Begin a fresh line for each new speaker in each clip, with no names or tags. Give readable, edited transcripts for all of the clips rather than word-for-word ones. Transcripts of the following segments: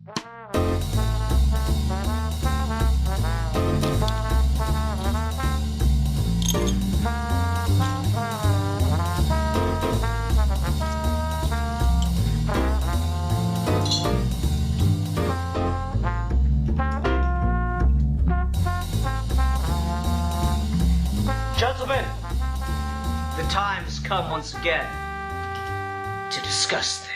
Gentlemen, the time has come once again to discuss things.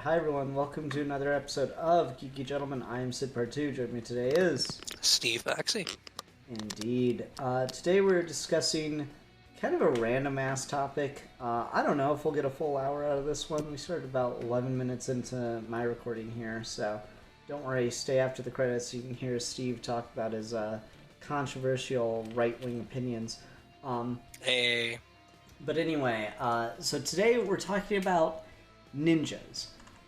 Hi everyone, welcome to another episode of Geeky Gentlemen. I am Sid Part 2. Joining me today is...
Steve Baxi.
Indeed. Today we're discussing kind of a random-ass topic. I don't know if we'll get a full hour out of this one. We started about 11 minutes into my recording here, so don't worry, stay after the credits so you can hear Steve talk about his controversial right-wing opinions.
Hey.
But anyway, so today we're talking about ninjas.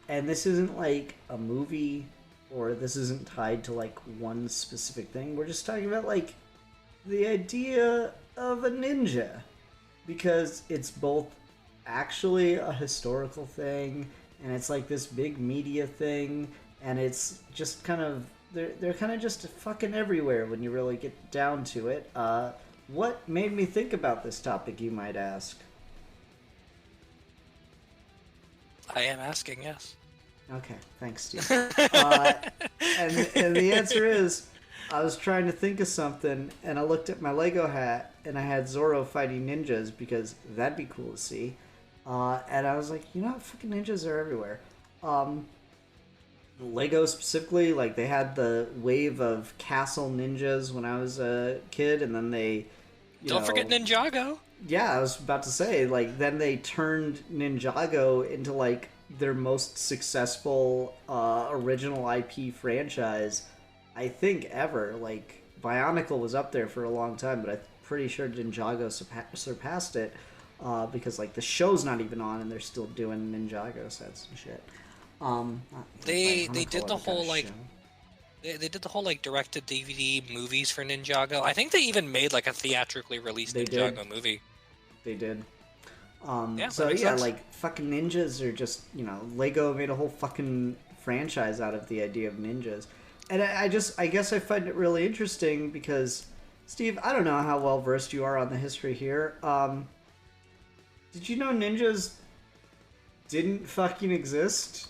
And this isn't like a movie, or this isn't tied to like one specific thing. We're just talking about like the idea of a ninja. Because it's both actually a historical thing, and it's like this big media thing, and it's just kind of, they're kind of just fucking everywhere when you really get down to it. What made me think about this topic, you might ask?
I am asking, yes.
Okay, thanks, Steve. And the answer is, I was trying to think of something, and I looked at my Lego hat, and I had Zorro fighting ninjas, because that'd be cool to see. And I was like, you know what, fucking ninjas are everywhere. Lego specifically, like, they had the wave of Castle Ninjas when I was a kid, and then they...
Don't forget Ninjago!
Yeah, I was about to say, like, then they turned Ninjago into, like, their most successful original IP franchise, I think, ever. Like, Bionicle was up there for a long time, but I'm pretty sure Ninjago surpassed it, because, like, the show's not even on, and they're still doing Ninjago sets and shit.
They did the whole, like... They did the whole, like, direct-to-DVD movies for Ninjago. I think they even made, like, a theatrically released Ninjago movie.
They did.
Yeah,
so yeah,
sense.
like, fucking ninjas are just, you know, Lego made a whole fucking franchise out of the idea of ninjas. And I guess I find it really interesting because, Steve, I don't know how well versed you are on the history here. Did you know ninjas didn't fucking exist?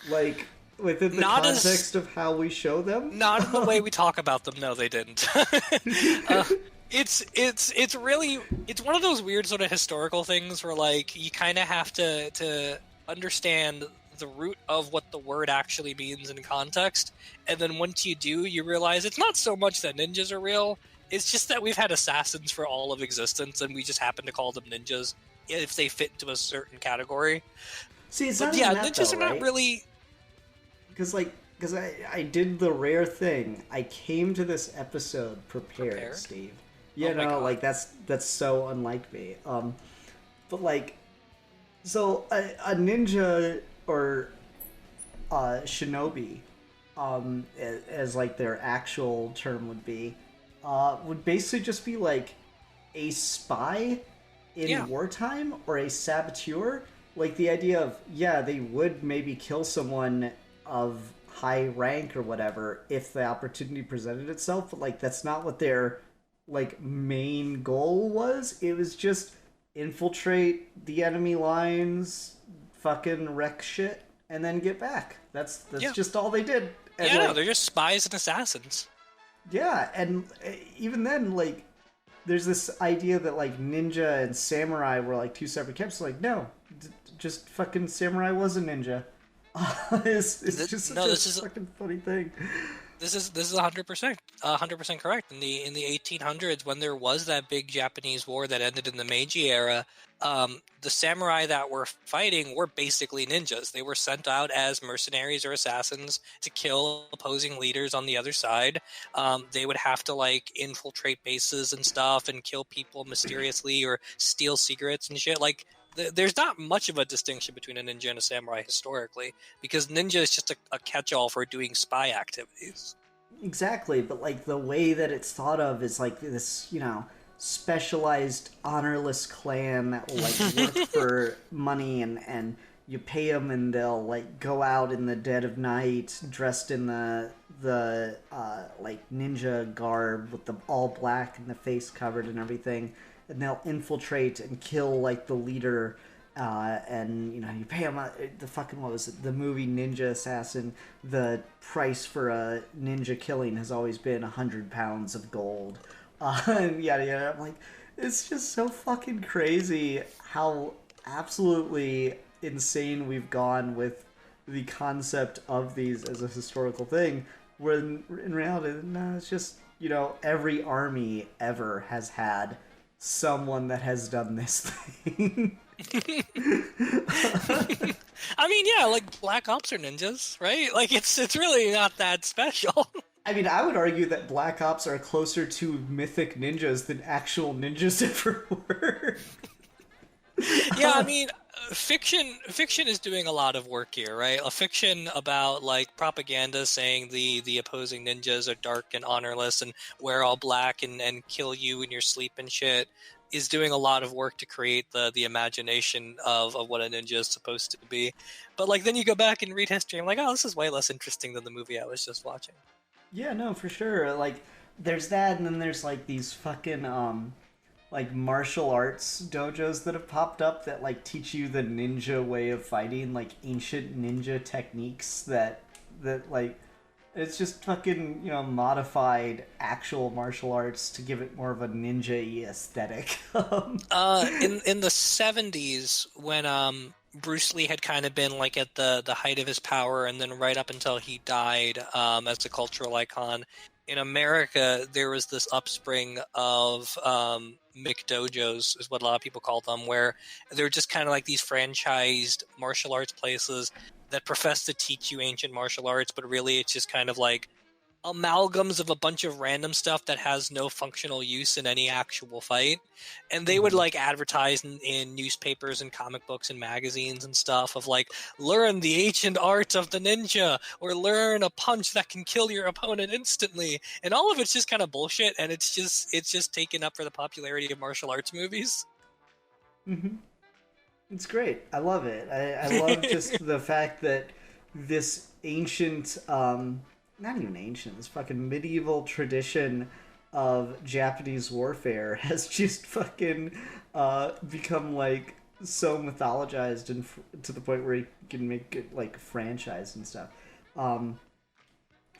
Like, within the context of how we show them?
Not in the way we talk about them, no, they didn't. It's really, it's one of those weird sort of historical things where, like, you kind of have to understand the root of what the word actually means in context, and then once you do, you realize it's not so much that ninjas are real, it's just that we've had assassins for all of existence, and we just happen to call them ninjas if they fit into a certain category.
See, it's
but
not
yeah,
even that,
ninjas
though,
are not
right?
really...
Because I did the rare thing. I came to this episode prepared? Steve. You know, like, that's so unlike me. But, like, so a ninja or shinobi, as like their actual term would basically just be like a spy in wartime, or a saboteur. Like, the idea of, yeah, they would maybe kill someone of high rank or whatever if the opportunity presented itself, but, like, that's not what their, like, main goal was. It was just infiltrate the enemy lines, fucking wreck shit, and then get back. That's just all they did. And,
yeah,
like,
no, they're just spies and assassins.
Yeah, and even then, like, there's this idea that, like, ninja and samurai were, like, two separate camps. Like, no, just fucking samurai was a ninja. It's just such a fucking funny thing.
This is 100% correct. In the 1800s, when there was that big Japanese war that ended in the Meiji era, the samurai that were fighting were basically ninjas. They were sent out as mercenaries or assassins to kill opposing leaders on the other side. They would have to like infiltrate bases and stuff and kill people mysteriously or steal secrets and shit. Like there's not much of a distinction between a ninja and a samurai historically, because ninja is just a catch-all for doing spy activities.
Exactly, but like the way that it's thought of is like this, specialized honorless clan that will like work for money, and you pay them and they'll like go out in the dead of night dressed in the like ninja garb with the all black and the face covered and everything, and they'll infiltrate and kill like the leader, and you pay them the fucking, what was it, the movie Ninja Assassin, the price for a ninja killing has always been 100 pounds of gold, and yada yada. I'm like, it's just so fucking crazy how absolutely insane we've gone with the concept of these as a historical thing, when in reality, no, it's just, every army ever has had someone that has done this thing.
I mean, yeah, like Black Ops are ninjas, right? Like it's really not that special.
I mean, I would argue that Black Ops are closer to mythic ninjas than actual ninjas ever were.
Yeah, I mean, fiction is doing a lot of work here, right? A fiction about like propaganda saying the opposing ninjas are dark and honorless and wear all black and kill you in your sleep and shit is doing a lot of work to create the imagination of what a ninja is supposed to be. But like then you go back and read history, I'm like, oh, this is way less interesting than the movie I was just watching.
Yeah, no, for sure. Like, there's that, and then there's like these fucking like martial arts dojos that have popped up that like teach you the ninja way of fighting, like ancient ninja techniques that like, it's just fucking, modified actual martial arts to give it more of a ninja-y aesthetic.
In the 70s, when Bruce Lee had kind of been like at the height of his power, and then right up until he died as a cultural icon, in America there was this upspring of McDojos, is what a lot of people call them, where they're just kind of like these franchised martial arts places that profess to teach you ancient martial arts, but really it's just kind of like amalgams of a bunch of random stuff that has no functional use in any actual fight. And they would like advertise in newspapers and comic books and magazines and stuff of like, learn the ancient art of the ninja, or learn a punch that can kill your opponent instantly. And all of it's just kind of bullshit, and it's just taken up for the popularity of martial arts movies.
Mm-hmm. It's great. I love it. I love just the fact that this ancient, not even ancient, this fucking medieval tradition of Japanese warfare has just fucking become like so mythologized and to the point where you can make it like franchise and stuff.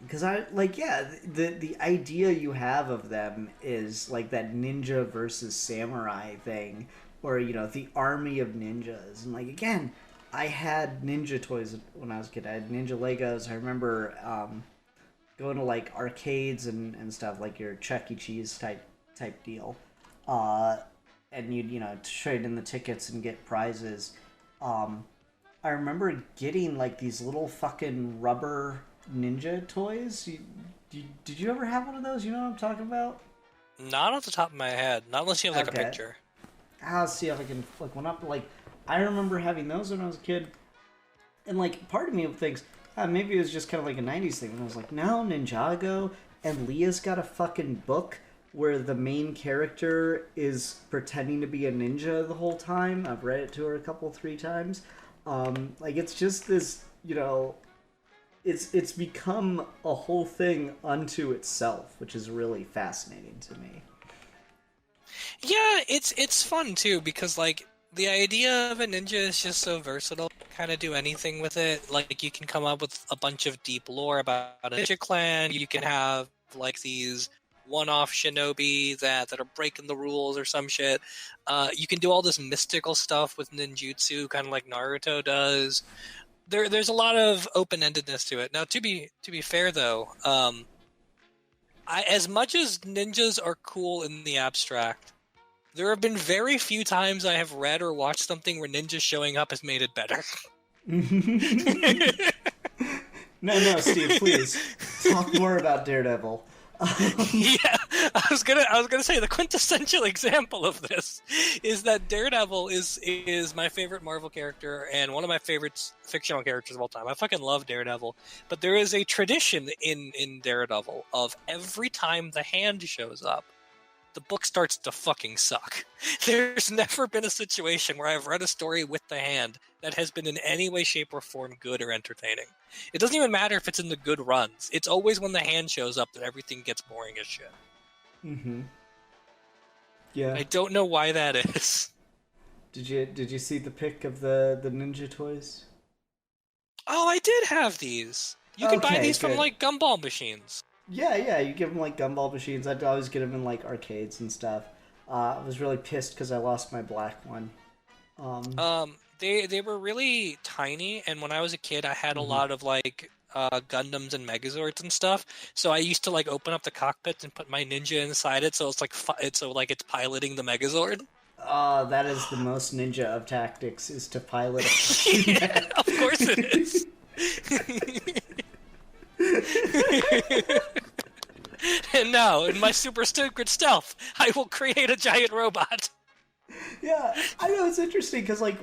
Because I like, yeah, the idea you have of them is like that ninja versus samurai thing, or the army of ninjas. And like, again, I had ninja toys when I was a kid. I had ninja Legos. I remember going to like arcades and stuff, like your Chuck E. Cheese type deal, and you'd trade in the tickets and get prizes. I remember getting like these little fucking rubber ninja toys. Did you ever have one of those? You know what I'm talking about?
Not off the top of my head. Not unless you have like a picture.
I'll see if I can flick one up. Like, I remember having those when I was a kid, and like part of me thinks, maybe it was just kind of like a 90s thing. And I was like, no, Ninjago, and Leah's got a fucking book where the main character is pretending to be a ninja the whole time. I've read it to her 3 times. Like, it's just this, it's become a whole thing unto itself, which is really fascinating to me.
Yeah, it's fun too, because like the idea of a ninja is just so versatile. Kind of do anything with it. Like, you can come up with a bunch of deep lore about a ninja clan. You can have like these one-off shinobi that are breaking the rules or some shit. You can do all this mystical stuff with ninjutsu, kind of like Naruto does. There's a lot of open-endedness to it. Now, to be fair though, as much as ninjas are cool in the abstract, there have been very few times I have read or watched something where ninjas showing up has made it better.
No, Steve, please talk more about Daredevil.
Yeah, I was gonna say the quintessential example of this is that Daredevil is my favorite Marvel character and one of my favorite fictional characters of all time. I fucking love Daredevil, but there is a tradition in Daredevil of every time the Hand shows up, the book starts to fucking suck. There's never been a situation where I've read a story with the Hand that has been in any way, shape, or form good or entertaining. It doesn't even matter if it's in the good runs. It's always when the Hand shows up that everything gets boring as shit.
Mm-hmm. Yeah.
I don't know why that is.
Did you see the pic of the ninja toys?
Oh, I did have these. You can buy these from like gumball machines.
Yeah, you give them like gumball machines. I'd always get them in like arcades and stuff. I was really pissed because I lost my black one.
They were really tiny, and when I was a kid, I had a lot of like Gundams and Megazords and stuff. So I used to like open up the cockpit and put my ninja inside it, so it's like it's piloting the Megazord.
That is the most ninja of tactics, is to pilot.
Yeah, of course it is. And now, in my super secret stealth, I will create a giant robot.
Yeah, I know, it's interesting because like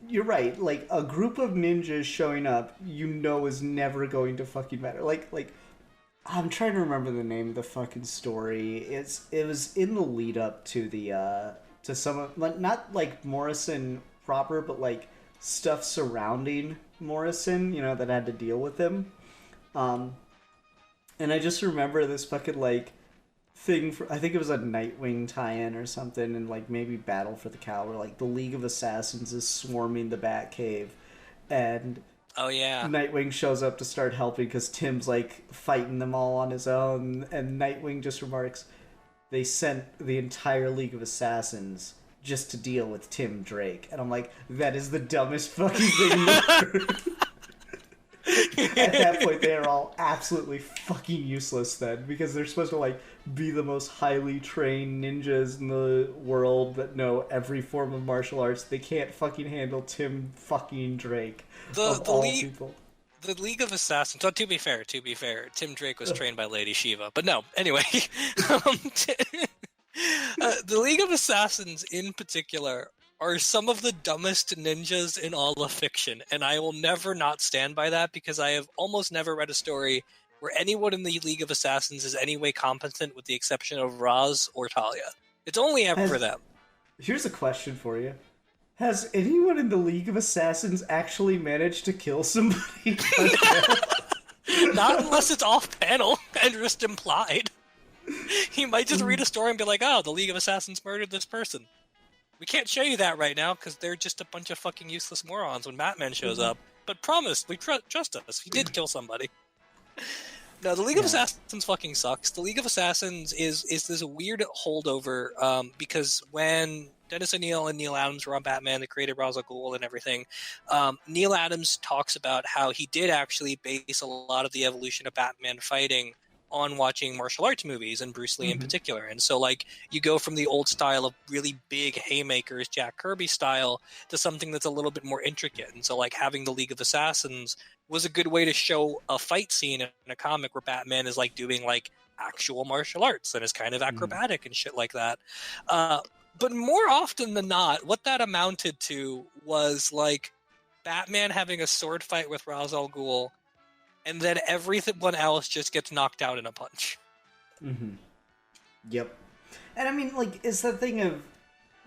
you're right. Like a group of ninjas showing up, is never going to fucking matter. Like I'm trying to remember the name of the fucking story. It was in the lead up to the to some of, like, not like Morrison proper, but like stuff surrounding Morrison, that had to deal with him. And I just remember this fucking like thing for, I think it was a Nightwing tie-in or something, and like maybe Battle for the Cowl, where like the League of Assassins is swarming the Batcave, and
oh yeah,
Nightwing shows up to start helping because Tim's like fighting them all on his own, and Nightwing just remarks, "They sent the entire League of Assassins just to deal with Tim Drake," and I'm like, that is the dumbest fucking thing ever. At that point, they are all absolutely fucking useless then, because they're supposed to like be the most highly trained ninjas in the world that know every form of martial arts. They can't fucking handle Tim fucking Drake of all people.
The League of Assassins. So to be fair, Tim Drake was trained by Lady Shiva. But no, anyway, the League of Assassins in particular are some of the dumbest ninjas in all of fiction, and I will never not stand by that, because I have almost never read a story where anyone in the League of Assassins is any way competent, with the exception of Raz or Talia. It's only ever them.
Here's a question for you. Has anyone in the League of Assassins actually managed to kill somebody?
Not unless it's off-panel and just implied. He might just read a story and be like, oh, the League of Assassins murdered this person. We can't show you that right now because they're just a bunch of fucking useless morons when Batman shows up. But promise, we trust us. He did kill somebody. No, the League of Assassins fucking sucks. The League of Assassins is this weird holdover because when Dennis O'Neil and Neil Adams were on Batman, they created Ra's al Ghul and everything. Neil Adams talks about how he did actually base a lot of the evolution of Batman fighting on watching martial arts movies, and Bruce Lee in particular. And so like you go from the old style of really big haymakers, Jack Kirby style, to something that's a little bit more intricate. And so like having the League of Assassins was a good way to show a fight scene in a comic where Batman is like doing like actual martial arts and is kind of acrobatic and shit like that. But more often than not, what that amounted to was like Batman having a sword fight with Ra's al Ghul, and then everyone else just gets knocked out in a punch.
Yep. And I mean, like, it's the thing of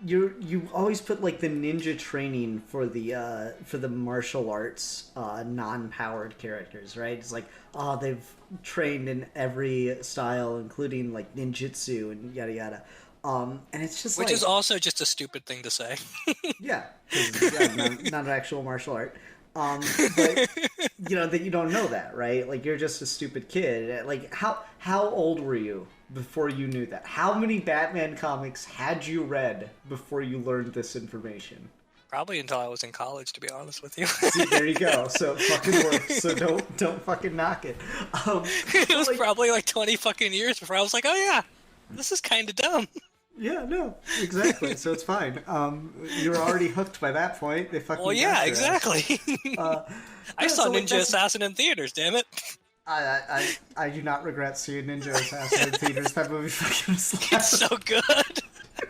you always put like the ninja training for the martial arts non-powered characters, right? It's like, oh, they've trained in every style, including like ninjutsu and yada yada. And it's just
which is also just a stupid thing to say.
Yeah, not an actual martial art. But that you don't know that, right? Like, you're just a stupid kid. Like, how old were you before you knew that? How many Batman comics had you read before you learned this information?
Probably until I was in college, to be honest with you.
See, there you go. So it fucking works. So don't fucking knock it.
It was probably like 20 fucking years before I was like, oh yeah, this is kind of dumb.
Yeah, no, exactly. So it's fine. You were already hooked by that point. They fucking.
Well, yeah, exactly. I saw Ninja Assassin in theaters. Damn it.
I do not regret seeing Ninja Assassin in theaters. That movie fucking slaps.
It's so good.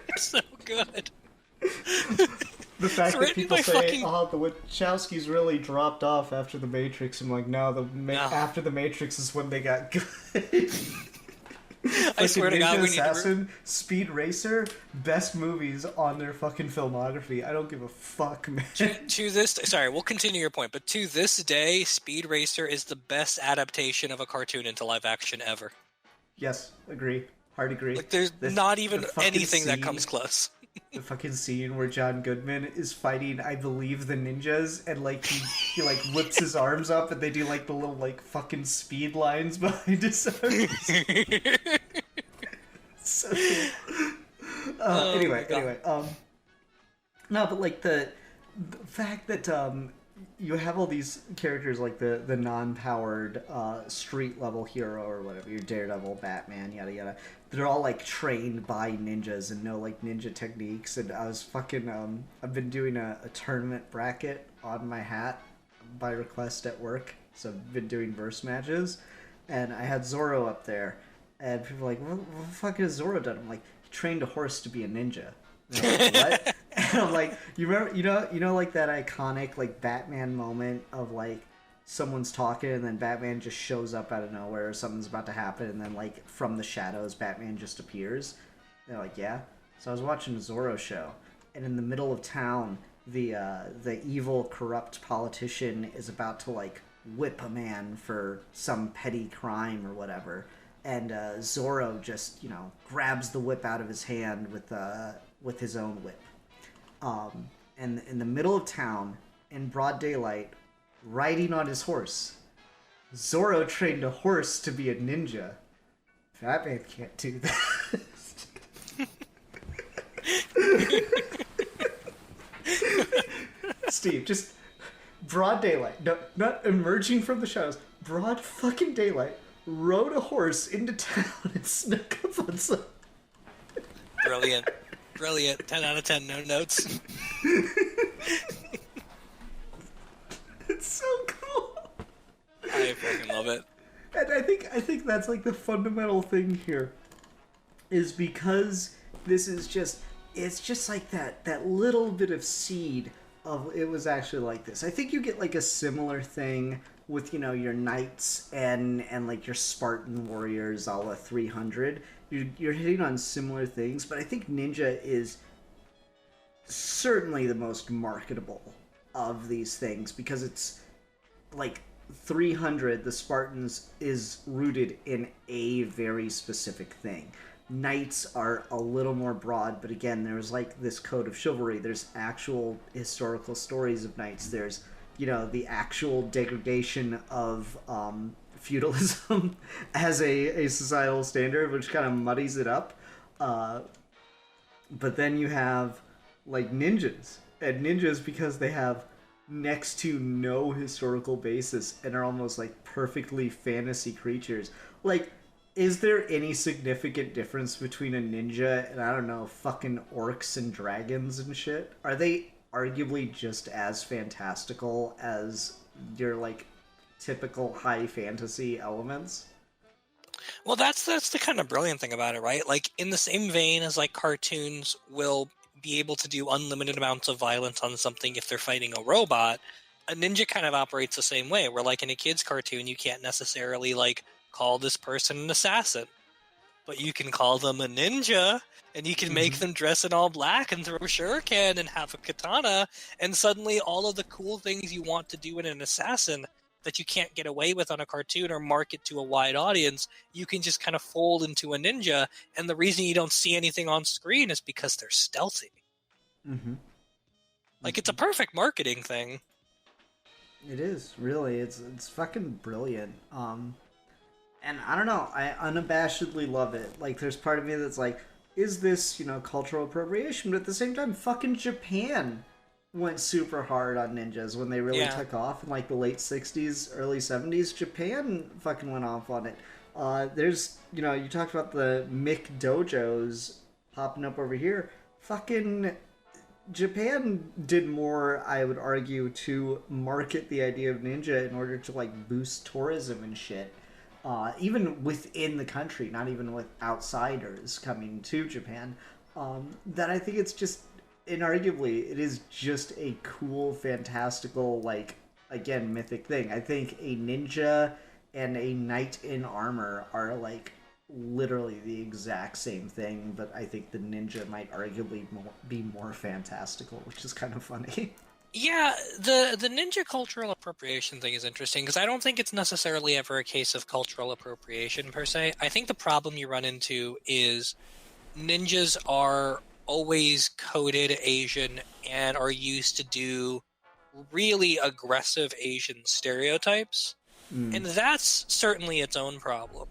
It's so good.
The fact that people say, "Oh, the Wachowskis really dropped off after the Matrix," I'm like, no, after the Matrix is when they got good.
I swear to God,
Ninja
we
Assassin,
need to...
Speed Racer, best movies on their fucking filmography. I don't give a fuck, man.
To this, sorry, we'll continue your point, but to this day, Speed Racer is the best adaptation of a cartoon into live action ever.
Yes, agree. Hard agree.
Like, there's not even anything that comes close.
The fucking scene where John Goodman is fighting, I believe, the ninjas, and like he like whips his arms up, and they do like the little like fucking speed lines behind his arms. So cool. Anyway, no, but like the fact that you have all these characters like the non-powered street level hero or whatever, your Daredevil, Batman, yada yada. They're all like trained by ninjas and know like ninja techniques. And I was fucking I've been doing a tournament bracket on my hat by request at work. So I've been doing verse matches, and I had Zorro up there, and people were like, what the fuck has Zorro done? I'm like, he trained a horse to be a ninja. And I'm like, what? And I'm like, you remember, you know, like that iconic like Batman moment of like someone's talking and then Batman just shows up out of nowhere, or something's about to happen, and then like from the shadows, Batman just appears. And they're like, yeah. So I was watching a Zorro show, and in the middle of town, the evil, corrupt politician is about to like whip a man for some petty crime or whatever, and Zorro just grabs the whip out of his hand with his own whip. And in the middle of town, in broad daylight, riding on his horse. Zorro trained a horse to be a ninja. Batman can't do that. Steve, just broad daylight. No, not emerging from the shadows. Broad fucking daylight. Rode a horse into town and snuck up on some...
Brilliant. Brilliant. 10 out of 10, no notes.
It's so cool.
I fucking love it.
And I think that's like the fundamental thing here, is because this is it's just like that little bit of seed of it was actually like this. I think you get like a similar thing with your knights and like your Spartan warriors a la 300. You're hitting on similar things, but I think ninja is certainly the most marketable of these things, because it's like 300, the Spartans, is rooted in a very specific thing. Knights are a little more broad, but again, there's like this code of chivalry. There's actual historical stories of knights. There's the actual degradation of feudalism as a societal standard, which kind of muddies it up. But then you have like ninjas, and ninjas, because they have next to no historical basis and are almost like perfectly fantasy creatures. Like, is there any significant difference between a ninja and, I don't know, fucking orcs and dragons and shit? Are they arguably just as fantastical as your like typical high fantasy elements?
Well, that's the kind of brilliant thing about it, right? Like, in the same vein as like cartoons will be able to do unlimited amounts of violence on something if they're fighting a robot, a ninja kind of operates the same way, where like in a kid's cartoon you can't necessarily like call this person an assassin, but you can call them a ninja, and you can make them dress in all black and throw a shuriken and have a katana, and suddenly all of the cool things you want to do in an assassin that you can't get away with on a cartoon or market to a wide audience, you can just kind of fold into a ninja, and the reason you don't see anything on screen is because they're stealthy. Like, it's a perfect marketing thing.
It is, really. It's fucking brilliant. And I don't know, I unabashedly love it. Like, there's part of me that's like, is this, cultural appropriation? But at the same time, fucking Japan went super hard on ninjas when they really took off in like the late 60s, early 70s. Japan fucking went off on it. There's, you talked about the Mick dojos popping up over here. Fucking Japan did more, I would argue, to market the idea of ninja in order to like boost tourism and shit. Even within the country, not even with outsiders coming to Japan. That I think it's just inarguably, it is just a cool, fantastical, like, again, mythic thing. I think a ninja and a knight in armor are, like, literally the exact same thing, but I think the ninja might arguably be more fantastical, which is kind of funny.
Yeah, the ninja cultural appropriation thing is interesting, because I don't think it's necessarily ever a case of cultural appropriation, per se. I think the problem you run into is ninjas are always coded Asian and are used to do really aggressive Asian stereotypes, and that's certainly its own problem.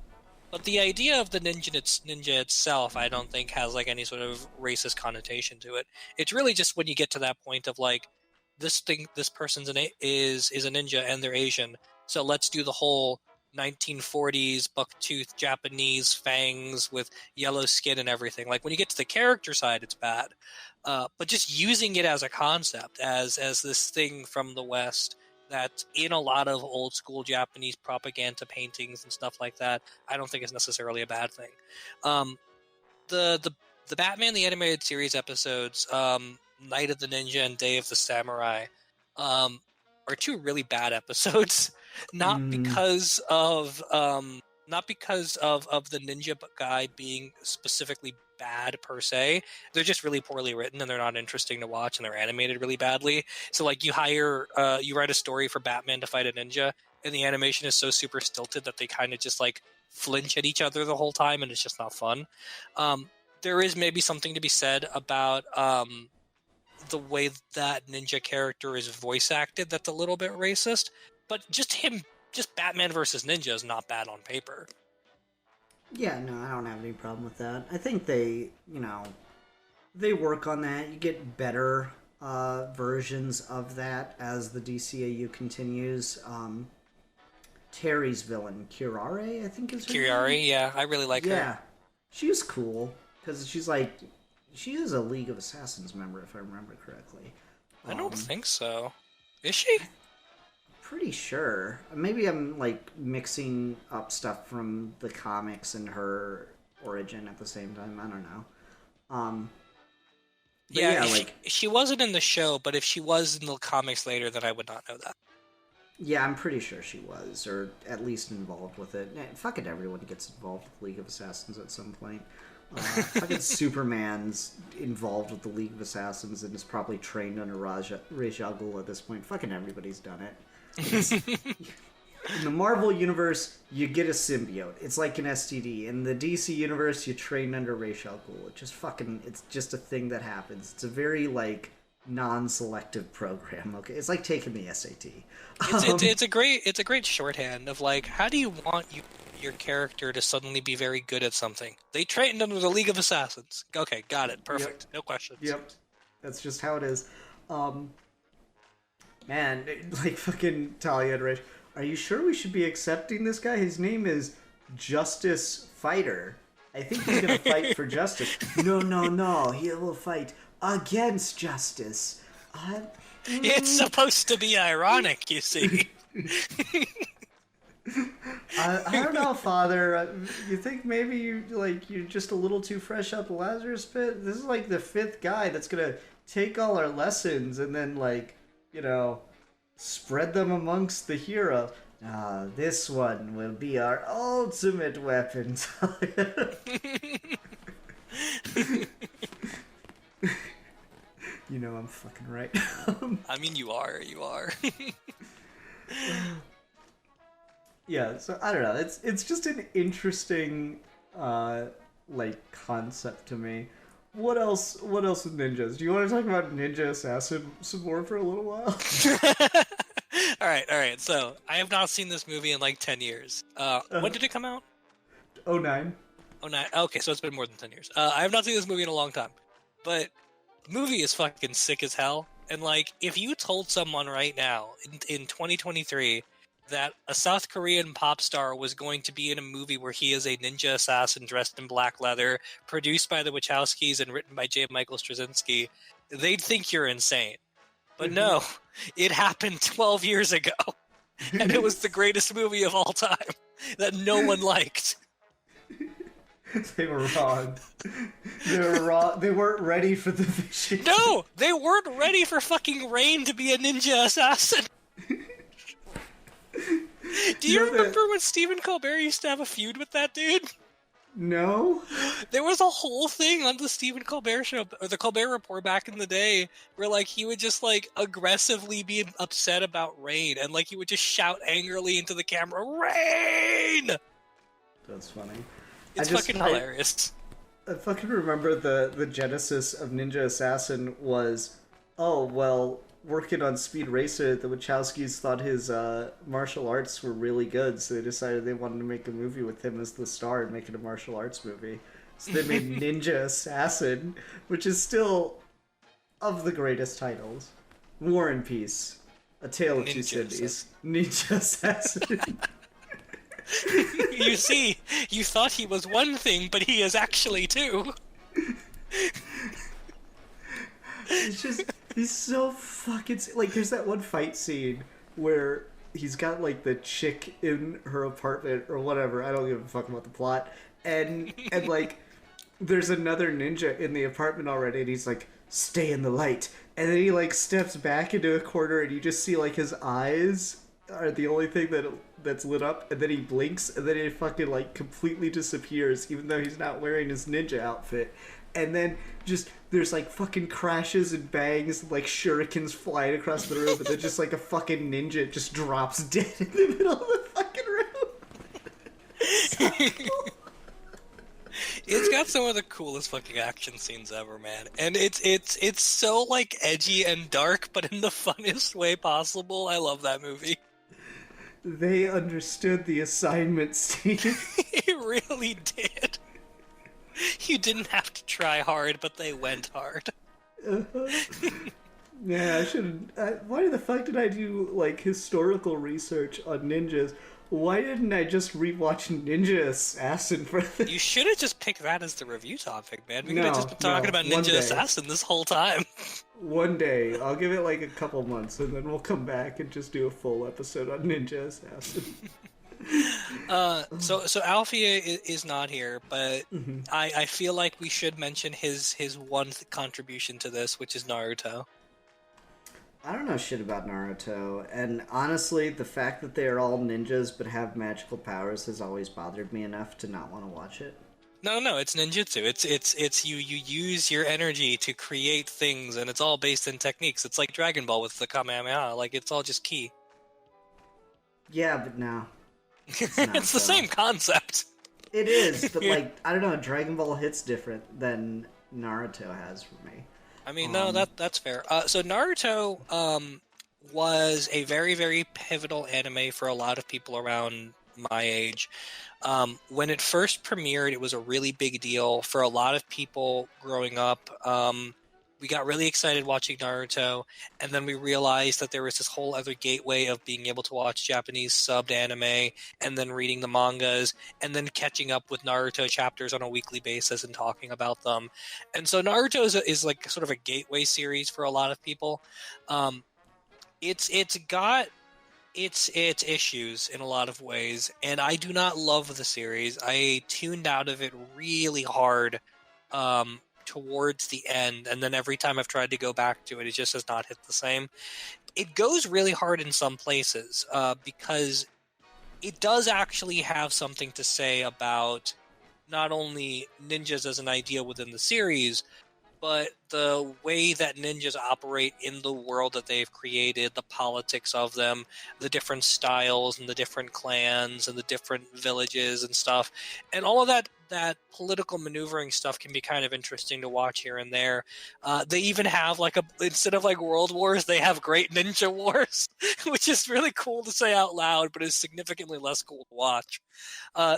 But the idea of the ninja itself, I don't think has like any sort of racist connotation to it. It's really just when you get to that point of like, this person's is a ninja and they're Asian, so let's do the whole 1940s bucktooth Japanese fangs with yellow skin and everything. Like when you get to the character side, it's bad. But just using it as a concept, as this thing from the West that's in a lot of old school Japanese propaganda paintings and stuff like that, I don't think is necessarily a bad thing. The Batman the Animated Series episodes, Night of the Ninja and Day of the Samurai, are two really bad episodes. Not because of the ninja guy being specifically bad per se. They're just really poorly written and they're not interesting to watch and they're animated really badly. So like you write a story for Batman to fight a ninja and the animation is so super stilted that they kind of just like flinch at each other the whole time and it's just not fun. There is maybe something to be said about the way that ninja character is voice acted that's a little bit racist, but just Batman versus Ninja is not bad on paper.
Yeah, no, I don't have any problem with that. I think they work on that. You get better versions of that as the DCAU continues. Terry's villain, Kirare, I think is her name.
Yeah, I really like her.
Yeah, she's cool because she is a League of Assassins member, if I remember correctly.
I don't think so. Is she?
Pretty sure. Maybe I'm like mixing up stuff from the comics and her origin at the same time. I don't know.
She wasn't in the show, but if she was in the comics later, then I would not know that.
Yeah, I'm pretty sure she was, or at least involved with it. Fucking everyone gets involved with League of Assassins at some point. Fucking Superman's involved with the League of Assassins and is probably trained under Ra's al Ghul at this point. Fucking everybody's done it. In the Marvel universe, you get a symbiote. It's like an STD. In the DC universe, you train under Ra's al Ghul. It's just a thing that happens. It's a very like non-selective program. Okay, it's like taking the SAT.
It's a great shorthand of like, how do you want your character to suddenly be very good at something? They trained under the League of Assassins. Okay, got it. Perfect. Yep. No questions.
Yep, that's just how it is. Man, like fucking Talia and Rich, are you sure we should be accepting this guy? His name is Justice Fighter. I think he's gonna fight for justice. No, he will fight against justice.
It's supposed to be ironic, you see.
I don't know, Father. You think maybe you're just a little too fresh out the Lazarus pit? This is like the fifth guy that's gonna take all our lessons and then spread them amongst the hero. This one will be our ultimate weapon. I'm fucking right.
I mean, you are.
Yeah, so I don't know. It's just an interesting concept to me. What else with ninjas? Do you want to talk about Ninja Assassin some more for a little while?
All right. So I have not seen this movie in like 10 years. When did it come out?
2009.
2009. Okay, so it's been more than 10 years. I have not seen this movie in a long time, but the movie is fucking sick as hell. And like, if you told someone right now in 2023 that a South Korean pop star was going to be in a movie where he is a ninja assassin dressed in black leather, produced by the Wachowskis and written by J. Michael Straczynski, they'd think you're insane. But no, it happened 12 years ago, and it was the greatest movie of all time that no one liked.
They were wrong. They were wrong. They weren't ready for the vision.
No, they weren't ready for fucking Rain to be a ninja assassin. Do you remember when Stephen Colbert used to have a feud with that dude?
No.
There was a whole thing on the Stephen Colbert show, or the Colbert Report back in the day, where like he would just like aggressively be upset about Rain, and like he would just shout angrily into the camera, "Rain!"
That's funny.
It's fucking hilarious.
I fucking remember the genesis of Ninja Assassin was, oh, well, working on Speed Racer, the Wachowskis thought his martial arts were really good, so they decided they wanted to make a movie with him as the star and make it a martial arts movie. So they made Ninja Assassin, which is still of the greatest titles. War and Peace, A Tale of Two Cities, Ninja Assassin.
You see, you thought he was one thing, but he is actually two.
It's just, he's so fucking... Like, there's that one fight scene where he's got, like, the chick in her apartment or whatever. I don't give a fuck about the plot. And like, there's another ninja in the apartment already, and he's like, stay in the light. And then he, like, steps back into a corner, and you just see, like, his eyes are the only thing that's lit up, and then he blinks, and then he fucking, like, completely disappears, even though he's not wearing his ninja outfit. And then just, there's, like, fucking crashes and bangs, and, like, shurikens flying across the room, and then just, like, a fucking ninja just drops dead in the middle of the fucking room.
It's got some of the coolest fucking action scenes ever, man. And it's so, like, edgy and dark, but in the funniest way possible. I love that movie.
They understood the assignment, Steve.
It really did. You didn't have to try hard, but they went hard.
Yeah, I shouldn't... why the fuck did I do, like, historical research on ninjas? Why didn't I just rewatch Ninja Assassin for this?
You should have just picked that as the review topic, man. We could have just been talking about Ninja Assassin this whole time.
One day. I'll give it, like, a couple months, and then we'll come back and just do a full episode on Ninja Assassin.
So Alfia is not here, but I feel like we should mention his one contribution to this, which is Naruto.
I don't know shit about Naruto, and honestly, the fact that they are all ninjas but have magical powers has always bothered me enough to not want to watch it.
No, it's ninjutsu. It's you use your energy to create things, and it's all based in techniques. It's like Dragon Ball with the Kamehameha. Like, it's all just ki.
Yeah, but no.
It's the same concept.
It is, but like, I don't know, Dragon Ball hits different than Naruto has for me.
I mean, no, that's fair. So Naruto was a very, very pivotal anime for a lot of people around my age. When it first premiered, it was a really big deal for a lot of people growing up. We got really excited watching Naruto, and then we realized that there was this whole other gateway of being able to watch Japanese subbed anime, and then reading the mangas, and then catching up with Naruto chapters on a weekly basis and talking about them. And so Naruto is like sort of a gateway series for a lot of people. It's got its issues in a lot of ways, and I do not love the series. I tuned out of it really hard towards the end, and then every time I've tried to go back to it, it just has not hit the same. It goes really hard in some places because it does actually have something to say about not only ninjas as an idea within the series, but the way that ninjas operate in the world that they've created, the politics of them, the different styles and the different clans and the different villages and stuff. And all of that political maneuvering stuff can be kind of interesting to watch here and there. They even have instead of like world wars, they have great ninja wars, which is really cool to say out loud, but is significantly less cool to watch.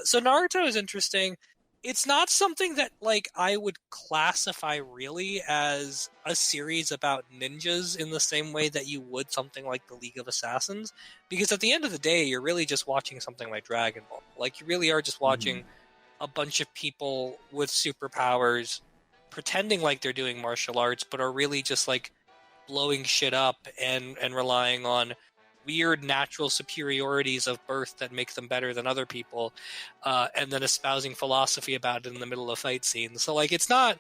So Naruto is interesting. It's not something that, like, I would classify really as a series about ninjas in the same way that you would something like the League of Assassins, because at the end of the day, you're really just watching something like Dragon Ball. Like, you really are just watching a bunch of people with superpowers pretending like they're doing martial arts, but are really just, like, blowing shit up and relying on weird natural superiorities of birth that make them better than other people, and then espousing philosophy about it in the middle of fight scenes. So, like, it's not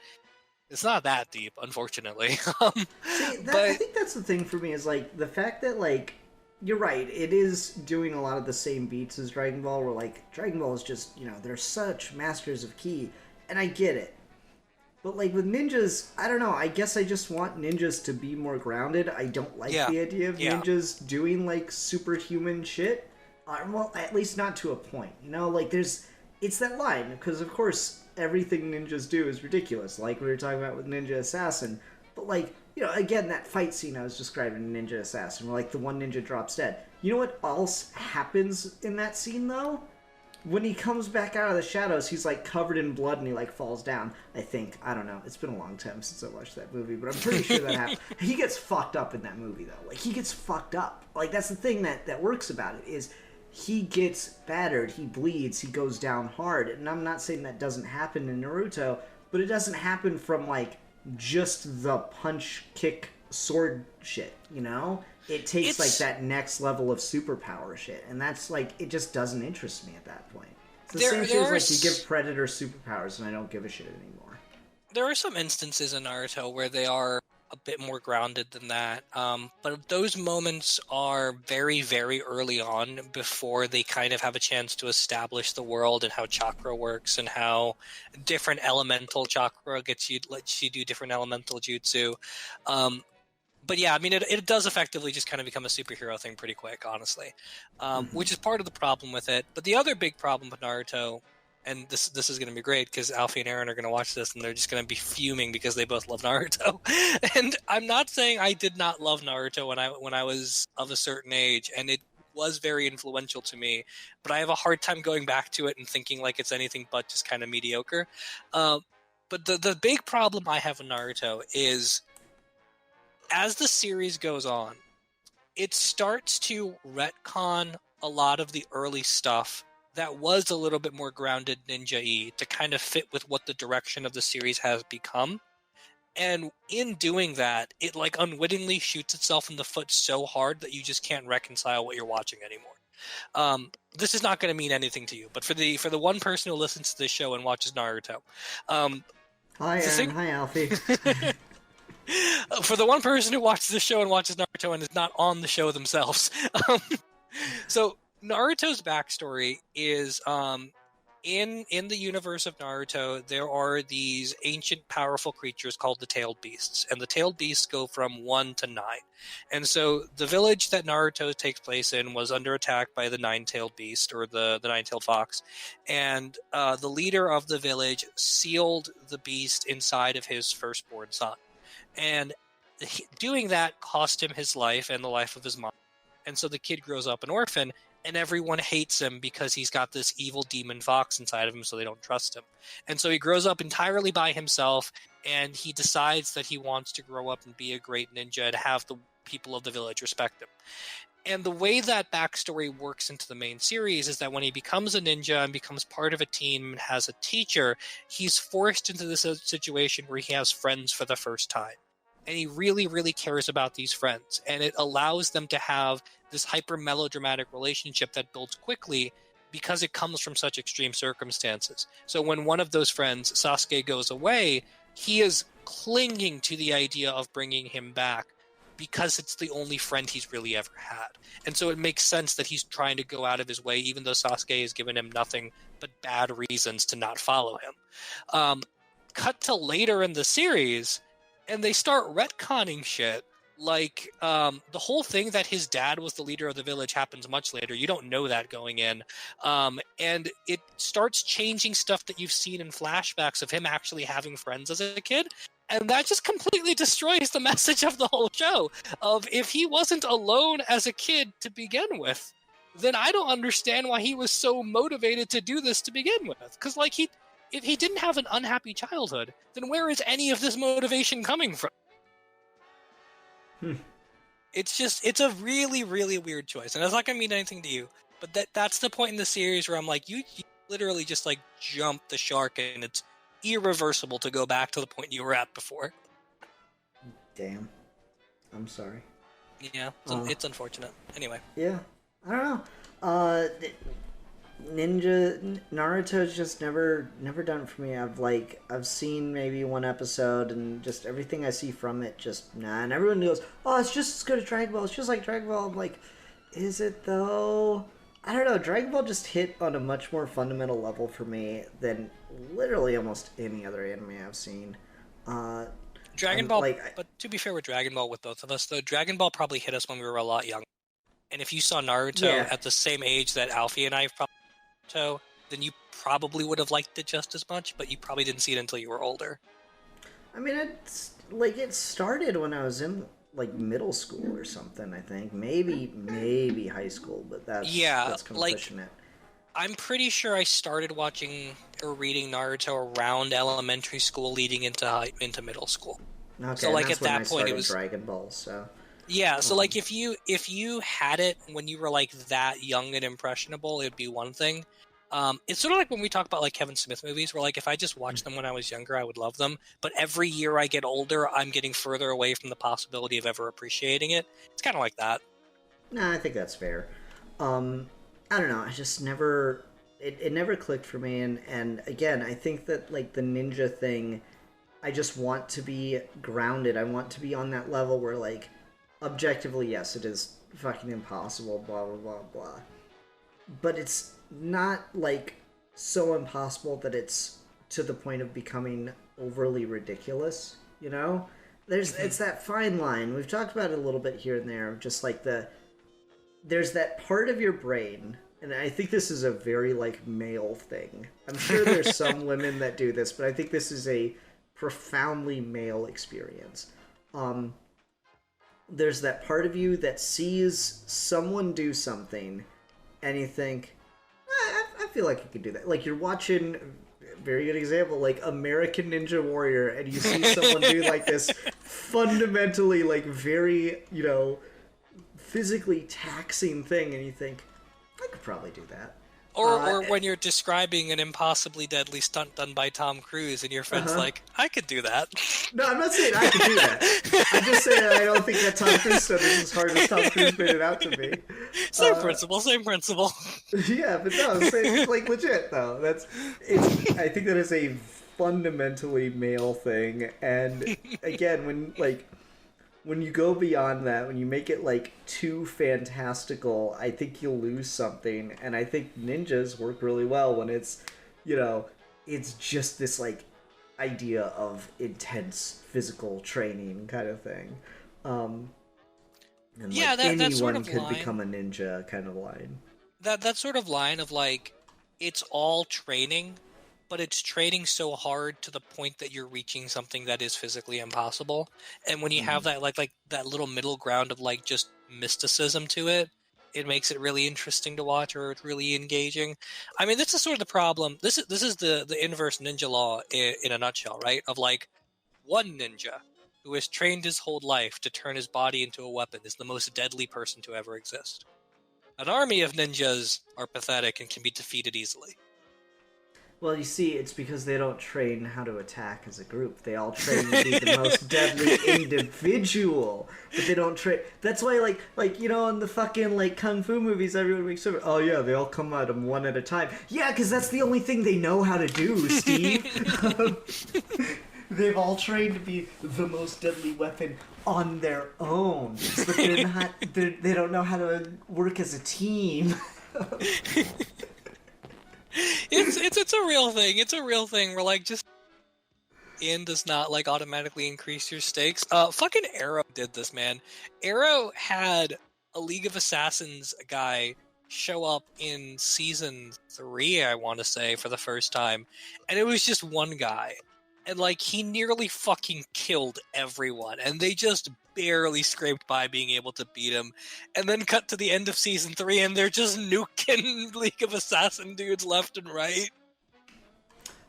that deep, unfortunately.
See,
But
I think that's the thing for me is like the fact that like you're right, it is doing a lot of the same beats as Dragon Ball, where like Dragon Ball is just, you know, they're such masters of ki, and I get it. But like with ninjas, I don't know. I guess I just want ninjas to be more grounded. I don't like the idea of ninjas doing like superhuman shit. Well, at least not to a point. You know, like it's that line because of course everything ninjas do is ridiculous. Like we were talking about with Ninja Assassin. But like, you know, again, that fight scene I was describing in Ninja Assassin, where like the one ninja drops dead. You know what else happens in that scene though? When he comes back out of the shadows, he's like covered in blood and he like falls down. I think. I don't know. It's been a long time since I watched that movie, but I'm pretty sure that happened. He gets fucked up in that movie though. Like he gets fucked up. Like that's the thing that works about it is he gets battered, he bleeds, he goes down hard. And I'm not saying that doesn't happen in Naruto, but it doesn't happen from like just the punch, kick, sword shit, you know? It takes like that next level of superpower shit, and that's like it just doesn't interest me at that point. It's the same shit as like you give Predator superpowers, and I don't give a shit anymore.
There are some instances in Naruto where they are a bit more grounded than that, but those moments are very, very early on before they kind of have a chance to establish the world and how chakra works and how different elemental chakra lets you do different elemental jutsu. But yeah, I mean, it does effectively just kind of become a superhero thing pretty quick, honestly, which is part of the problem with it. But the other big problem with Naruto, and this is going to be great because Alfie and Aaron are going to watch this and they're just going to be fuming because they both love Naruto. And I'm not saying I did not love Naruto when I was of a certain age, and it was very influential to me. But I have a hard time going back to it and thinking like it's anything but just kind of mediocre. But the big problem I have with Naruto is, as the series goes on, it starts to retcon a lot of the early stuff that was a little bit more grounded ninja-y to kind of fit with what the direction of the series has become. And in doing that, it like unwittingly shoots itself in the foot so hard that you just can't reconcile what you're watching anymore. This is not going to mean anything to you, but for the one person who listens to this show and watches Naruto,
hi Aaron, hi Alfie.
For the one person who watches the show and watches Naruto and is not on the show themselves. So Naruto's backstory is in the universe of Naruto, there are these ancient powerful creatures called the tailed beasts, and the tailed beasts go from 1 to 9. And so the village that Naruto takes place in was under attack by the nine-tailed beast, or the nine-tailed fox, and the leader of the village sealed the beast inside of his firstborn son. And doing that cost him his life and the life of his mom. And so the kid grows up an orphan, and everyone hates him because he's got this evil demon fox inside of him, so they don't trust him. And so he grows up entirely by himself, and he decides that he wants to grow up and be a great ninja and have the people of the village respect him. And the way that backstory works into the main series is that when he becomes a ninja and becomes part of a team and has a teacher, he's forced into this situation where he has friends for the first time. And he really, really cares about these friends. And it allows them to have this hyper melodramatic relationship that builds quickly because it comes from such extreme circumstances. So when one of those friends, Sasuke, goes away, he is clinging to the idea of bringing him back because it's the only friend he's really ever had. And so it makes sense that he's trying to go out of his way, even though Sasuke has given him nothing but bad reasons to not follow him. Cut to later in the series, and they start retconning shit. Like, the whole thing that his dad was the leader of the village happens much later. You don't know that going in. And it starts changing stuff that you've seen in flashbacks of him actually having friends as a kid. And that just completely destroys the message of the whole show. Of if he wasn't alone as a kid to begin with, then I don't understand why he was so motivated to do this to begin with. Because, like, if he didn't have an unhappy childhood, then where is any of this motivation coming from? It's a really, really weird choice, and it's not gonna mean anything to you. But that's the point in the series where I'm like, you literally just like jump the shark, and it's irreversible to go back to the point you were at before.
Damn. I'm sorry.
Yeah, it's unfortunate. Anyway.
Yeah, I don't know. Naruto's just never done it for me. I've seen maybe one episode, and just everything I see from it, just nah. And everyone goes, "Oh, it's just as good as Dragon Ball. It's just like Dragon Ball." I'm like, is it though? I don't know. Dragon Ball just hit on a much more fundamental level for me than literally almost any other anime I've seen.
Dragon Ball, but to be fair with Dragon Ball, with both of us, though, Dragon Ball probably hit us when we were a lot younger. And if you saw Naruto at the same age that Alfie and I have probably Naruto, then you probably would have liked it just as much, but you probably didn't see it until you were older.
I mean, it started when I was in like middle school or something. I think maybe high school, but that's kind of pushing it.
I'm pretty sure I started watching or reading Naruto around elementary school, leading into middle school.
Okay,
so like
that's
at that point, it was
Dragon Ball. So
yeah, so like if you had it when you were like that young and impressionable, it'd be one thing. It's sort of like when we talk about like Kevin Smith movies, where like if I just watched them when I was younger, I would love them. But every year I get older, I'm getting further away from the possibility of ever appreciating it. It's kind of like that.
No, I think that's fair. I don't know. I just never. It never clicked for me, and again, I think that like the ninja thing, I just want to be grounded. I want to be on that level where like, objectively, yes, it is fucking impossible. Blah blah blah blah. But it's not like so impossible that it's to the point of becoming overly ridiculous. You know, it's that fine line. We've talked about it a little bit here and there. Just like there's that part of your brain, and I think this is a very like male thing. I'm sure there's some women that do this, but I think this is a profoundly male experience. There's that part of you that sees someone do something, and you think, I feel like I could do that. Like you're watching, very good example, like American Ninja Warrior, and you see someone do like this fundamentally like very, physically taxing thing, and you think, I could probably do that.
Or when you're describing an impossibly deadly stunt done by Tom Cruise, and your friend's like, I could do that.
No, I'm not saying I could do that. I'm just saying I don't think that Tom Cruise stunt is as hard as Tom Cruise made it out to be.
Same principle.
Yeah, but no, I'm saying, like, legit, though. I think that is a fundamentally male thing, and again, when you go beyond that, when you make it like too fantastical, I think you'll lose something. And I think ninjas work really well when it's, it's just this like idea of intense physical training kind of thing. And
yeah,
like anyone
that sort of
could
line,
become a ninja kind of line.
That sort of line of like, it's all training, but it's training so hard to the point that you're reaching something that is physically impossible. And when you have that like that little middle ground of like just mysticism to it, it makes it really interesting to watch, or it's really engaging. I mean, this is sort of the problem. This is the inverse ninja law in a nutshell, right? Of like, one ninja who has trained his whole life to turn his body into a weapon is the most deadly person to ever exist. An army of ninjas are pathetic and can be defeated easily.
Well, you see, it's because they don't train how to attack as a group. They all train to be the most deadly individual, but they don't train. That's why, in the fucking like kung fu movies, everyone makes sure. Oh yeah, they all come at them one at a time. Yeah, because that's the only thing they know how to do, Steve. They've all trained to be the most deadly weapon on their own, but they don't know how to work as a team.
It's a real thing. It's a real thing where like just does not like automatically increase your stakes. Fucking Arrow did this, man. Arrow had a League of Assassins guy show up in season 3, I want to say, for the first time, and it was just one guy, and like he nearly fucking killed everyone, and they just barely scraped by being able to beat him. And then cut to the end of season 3, and they're just nuking League of Assassin dudes left and right.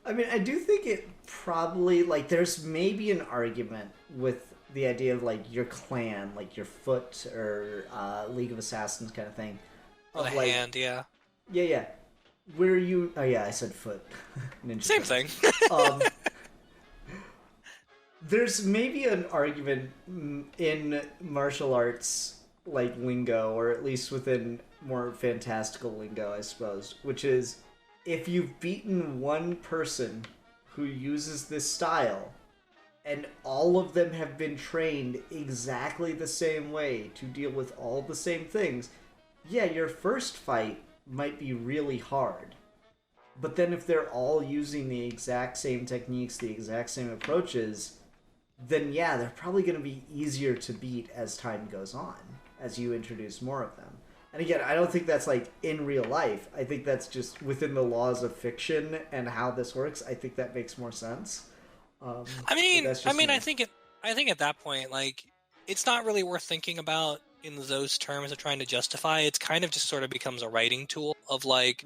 I mean, I do think it probably, like, there's maybe an argument with the idea of, like, your clan, like your Foot or League of Assassins kind of thing.
Or the
Of, like,
hand, yeah.
yeah, yeah. Where you, oh yeah, I said Foot. Ninja
Same
Turtle.
thing.
Um, there's maybe an argument in martial arts, like, lingo, or at least within more fantastical lingo, I suppose, which is if you've beaten one person who uses this style, and all of them have been trained exactly the same way to deal with all the same things, yeah, your first fight might be really hard. But then if they're all using the exact same techniques, the exact same approaches, then yeah, they're probably going to be easier to beat as time goes on, as you introduce more of them. And again, I don't think that's like in real life. I think that's just within the laws of fiction and how this works. I think that makes more sense.
I mean,
that's just me.
I think at that point, like, it's not really worth thinking about in those terms of trying to justify. It's kind of just sort of becomes a writing tool of like,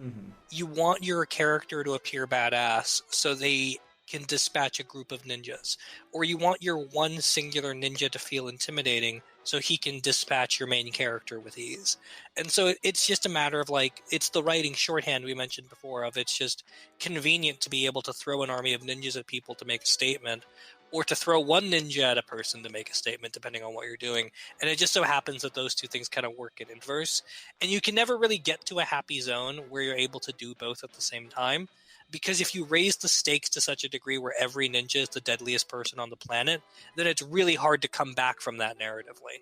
you want your character to appear badass so they can dispatch a group of ninjas, or you want your one singular ninja to feel intimidating so he can dispatch your main character with ease. And so it's just a matter of like, it's the writing shorthand we mentioned before of it's just convenient to be able to throw an army of ninjas at people to make a statement, or to throw one ninja at a person to make a statement, depending on what you're doing. And it just so happens that those two things kind of work in inverse. And you can never really get to a happy zone where you're able to do both at the same time. Because if you raise the stakes to such a degree where every ninja is the deadliest person on the planet, then it's really hard to come back from that narratively.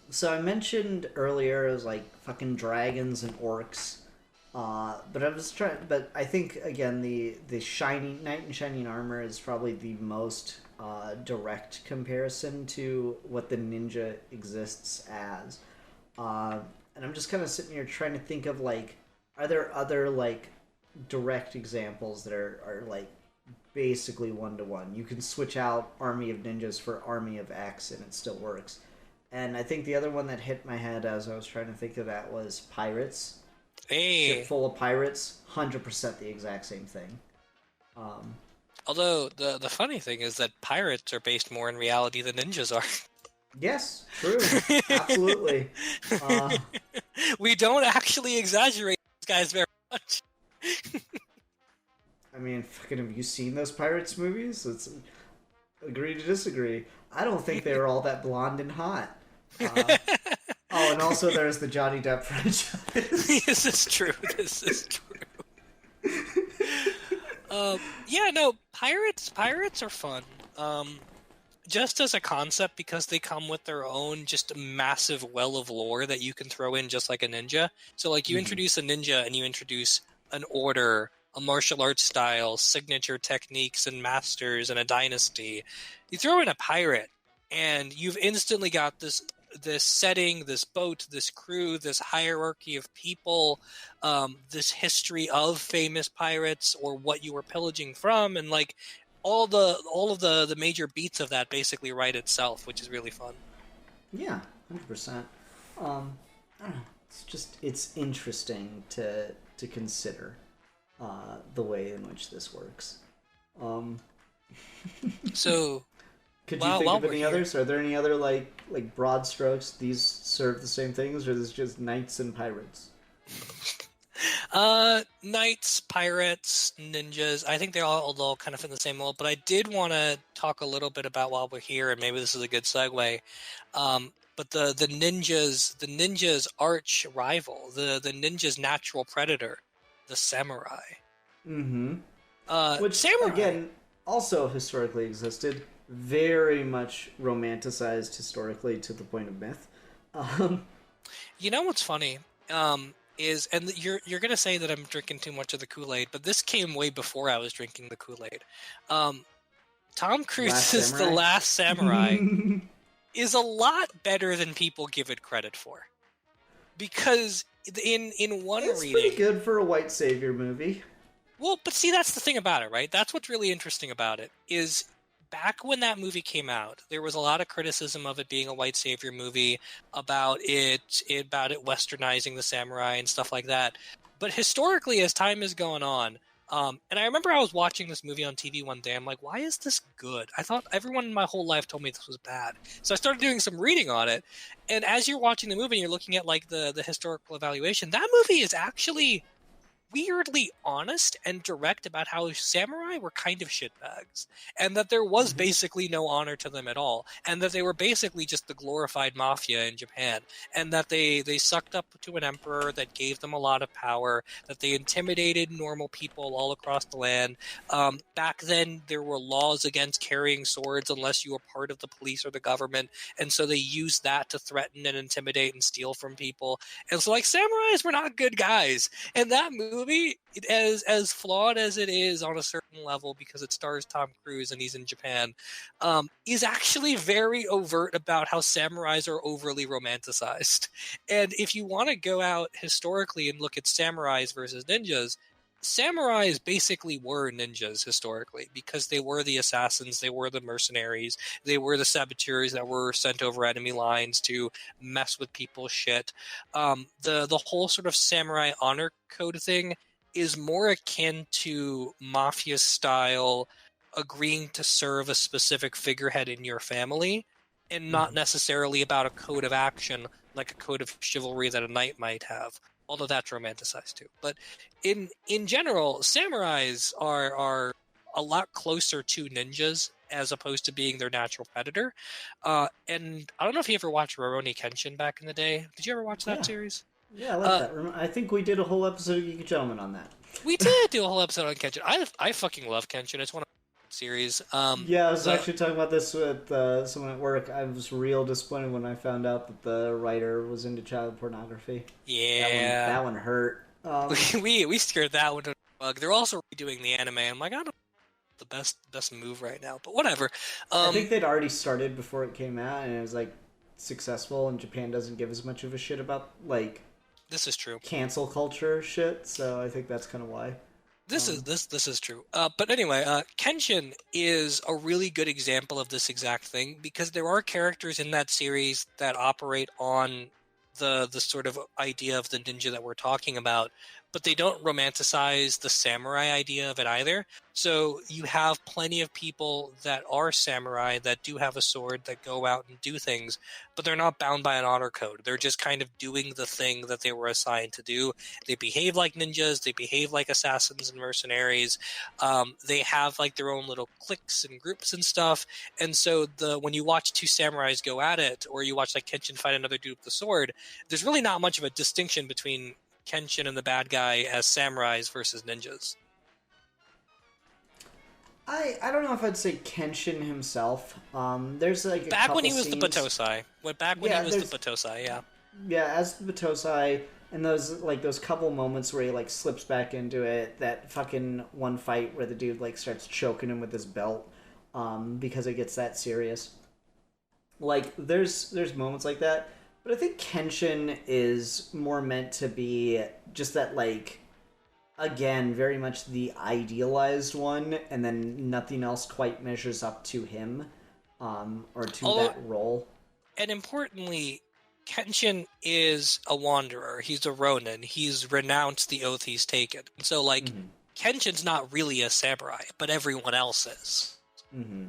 So I mentioned earlier it was like fucking dragons and orcs. But I was trying. But I think again the shining knight in shining armor is probably the most direct comparison to what the ninja exists as. And I'm just kind of sitting here trying to think of like, are there other like direct examples that are like basically 1-to-1? You can switch out Army of Ninjas for Army of X and it still works. And I think the other one that hit my head as I was trying to think of that was pirates.
Hey.
Ship full of pirates, 100% the exact same thing.
Although the funny thing is that pirates are based more in reality than ninjas are.
Yes, true. Absolutely.
We don't actually exaggerate these guys very much.
I mean, fucking, have you seen those pirates movies? It's agree to disagree. I don't think they were all that blonde and hot. Oh, and also there's the Johnny Depp franchise.
This is true. Yeah, no, pirates are fun. Just as a concept, because they come with their own just massive well of lore that you can throw in just like a ninja. So like you introduce a ninja and you introduce an order, a martial arts style, signature techniques and masters, and a dynasty. You throw in a pirate and you've instantly got this setting, this boat, this crew, this hierarchy of people, this history of famous pirates or what you were pillaging from, and like all of the major beats of that basically write itself, which is really fun.
Yeah, 100%. I don't know. It's interesting to consider the way in which this works.
So,
could you think of any others? Are there any other like broad strokes? These serve the same things, or is this just knights and pirates?
Knights, pirates, ninjas. I think they're all kind of in the same mold. But I did want to talk a little bit about, while we're here, and maybe this is a good segue. But the ninja's arch rival, the ninja's natural predator, the samurai.
Which
samurai,
again also historically existed, very much romanticized historically to the point of myth.
You know what's funny? Is, and you're gonna say that I'm drinking too much of the Kool-Aid, but this came way before I was drinking the Kool-Aid. Tom Cruise's The Last Samurai is a lot better than people give it credit for, because in one
it's
reading,
pretty good for a white savior movie.
Well, but see, that's the thing about it, right? That's what's really interesting about it, is back when that movie came out, there was a lot of criticism of it being a white savior movie, about it westernizing the samurai and stuff like that. But historically, as time has gone on, and I remember I was watching this movie on TV one day. I'm like, why is this good? I thought everyone in my whole life told me this was bad. So I started doing some reading on it. And as you're watching the movie and you're looking at like the historical evaluation, that movie is actually weirdly honest and direct about how samurai were kind of shitbags, and that there was basically no honor to them at all, and that they were basically just the glorified mafia in Japan, and that they sucked up to an emperor that gave them a lot of power, that they intimidated normal people all across the land. Back then, there were laws against carrying swords unless you were part of the police or the government, and so they used that to threaten and intimidate and steal from people. And so, like, samurais were not good guys. And that movie, as flawed as it is on a certain level because it stars Tom Cruise and he's in Japan, is actually very overt about how samurais are overly romanticized. And if you want to go out historically and look at samurais versus ninjas, samurais basically were ninjas historically, because they were the assassins, they were the mercenaries, they were the saboteurs that were sent over enemy lines to mess with people's shit. The whole sort of samurai honor code thing is more akin to mafia style agreeing to serve a specific figurehead in your family, and not necessarily about a code of action like a code of chivalry that a knight might have, although that's romanticized too. But in general, samurais are a lot closer to ninjas as opposed to being their natural predator. And I don't know if you ever watched Rurouni Kenshin back in the day. Did you ever watch that series?
Yeah, I like that. I think we did a whole episode of Geeky Gentleman on that.
We did do a whole episode on Kenshin. I fucking love Kenshin. It's one of my series.
Yeah, I was actually talking about this with someone at work. I was real disappointed when I found out that the writer was into child pornography.
Yeah.
That one hurt.
We scared that one to the bug. They're also redoing the anime. I'm like, I don't know the best move right now, but whatever.
I think they'd already started before it came out, and it was like successful, and Japan doesn't give as much of a shit about like
this is true
cancel culture shit, so I think that's kind of why.
This is true. But anyway, Kenshin is a really good example of this exact thing, because there are characters in that series that operate on the sort of idea of the ninja that we're talking about, but they don't romanticize the samurai idea of it either. So you have plenty of people that are samurai that do have a sword, that go out and do things, but they're not bound by an honor code. They're just kind of doing the thing that they were assigned to do. They behave like ninjas. They behave like assassins and mercenaries. They have like their own little cliques and groups and stuff. And so when you watch two samurais go at it, or you watch like Kenshin fight another dude with the sword, there's really not much of a distinction between Kenshin and the bad guy as samurais versus ninjas.
I don't know if I'd say Kenshin himself. There's like
back when he was
scenes...
the Batosai. Back when he was the Batosai, yeah.
Yeah, as the Batosai, and those couple moments where he like slips back into it. That fucking one fight where the dude like starts choking him with his belt, because it gets that serious. Like there's moments like that, but I think Kenshin is more meant to be just that like. Again, very much the idealized one, and then nothing else quite measures up to him, or to that role.
And importantly, Kenshin is a wanderer. He's a ronin. He's renounced the oath he's taken. So, like, Kenshin's not really a samurai, but everyone else is.
Mm-hmm.